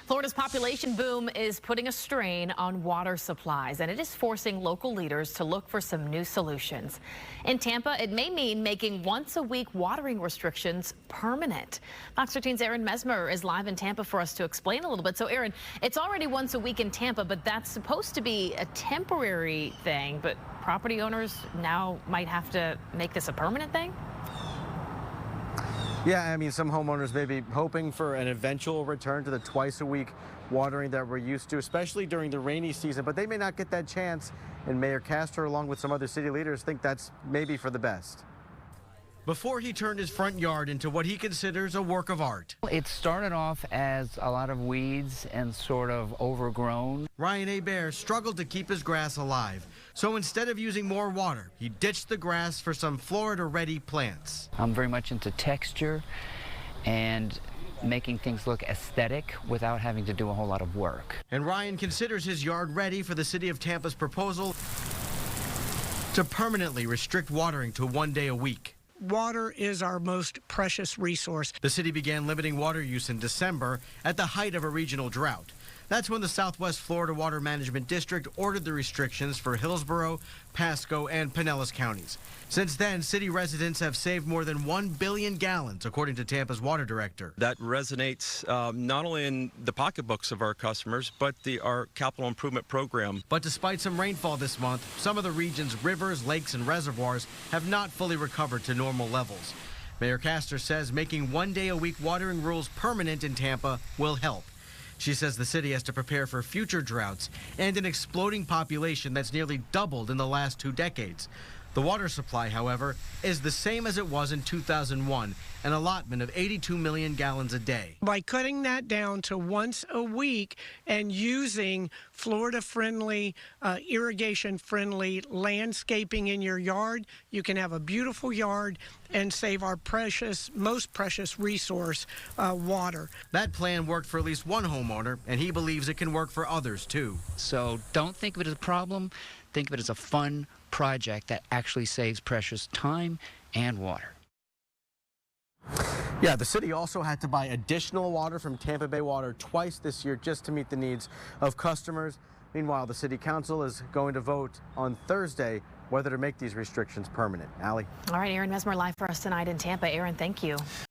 Florida's population boom is putting a strain on water supplies, and it is forcing local leaders to look for some new solutions. In Tampa, it may mean making once-a-week watering restrictions permanent. Fox 13's Aaron Mesmer is live in Tampa for us to explain a little bit. So, Aaron, it's already once a week in Tampa, but that's supposed to be a temporary thing. But property owners now might have to make this a permanent thing? Yeah, I mean, some homeowners may be hoping for an eventual return to the twice-a-week watering that we're used to, especially during the rainy season, but they may not get that chance. And Mayor Castor, along with some other city leaders, think that's maybe for the best. Before he turned his front yard into what he considers a work of art. It started off as a lot of weeds and sort of overgrown. Ryan Hebert struggled to keep his grass alive. So instead of using more water, he ditched the grass for some Florida-ready plants. I'm very much into texture and making things look aesthetic without having to do a whole lot of work. And Ryan considers his yard ready for the city of Tampa's proposal to permanently restrict watering to 1 day a week. Water is our most precious resource. The city began limiting water use in December at the height of a regional drought. That's when the Southwest Florida Water Management District ordered the restrictions for Hillsborough, Pasco, and Pinellas counties. Since then, city residents have saved more than 1 billion gallons, according to Tampa's water director. That resonates not only in the pocketbooks of our customers, but our capital improvement program. But despite some rainfall this month, some of the region's rivers, lakes, and reservoirs have not fully recovered to normal levels. Mayor Castor says making 1 day a week watering rules permanent in Tampa will help. She says the city has to prepare for future droughts and an exploding population that's nearly doubled in the last 2 decades. The water supply, however, is the same as it was in 2001, an allotment of 82 million gallons a day. By cutting that down to once a week and using Florida-friendly, irrigation-friendly landscaping in your yard, you can have a beautiful yard and save our most precious resource, water. That plan worked for at least one homeowner, and he believes it can work for others, too. So don't think of it as a problem. Think of it as a fun project that actually saves precious time and water. Yeah, the city also had to buy additional water from Tampa Bay Water twice this year just to meet the needs of customers. Meanwhile, the city council is going to vote on Thursday whether to make these restrictions permanent. Allie? All right, Aaron Mesmer live for us tonight in Tampa. Aaron, thank you.